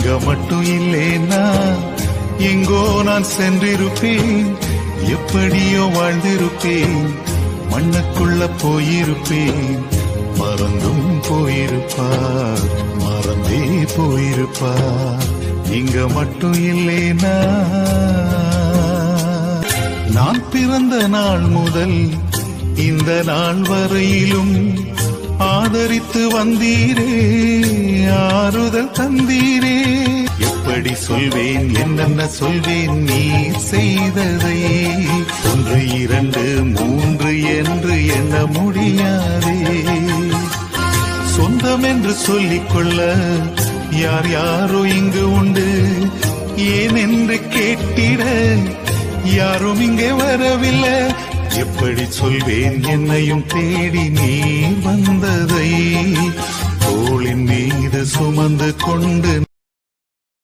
நீங்க மட்டும் இல்லேனா எங்கோ நான் சென்றிருப்பேன், எப்படியோ வாழ்ந்திருப்பேன், மண்ணுக்குள்ள போயிருப்பேன், மறந்தும் போயிருப்பார், மறந்தே போயிருப்பார். நீங்க மட்டும் இல்லேனா நான் பிறந்த நாள் முதல் இந்த நாள் வரையிலும் ஆதரித்து வந்தீரே, ஆறுதல் தந்தீரே. எப்படி சொல்வேன், என்னென்ன சொல்வேன் நீ செய்ததை, 1 2 3 என்று எண்ண முடியாதே. சொந்தம் என்று சொல்லிக்கொள்ள யார் யாரோ இங்கு உண்டு, ஏன் என்று கேட்டிட யாரும் இங்கே வரவில்லை. எப்படி சொல்வேன் என்னையும் தேடி நீ வந்ததை, தோளின் மீது சுமந்து கொண்டு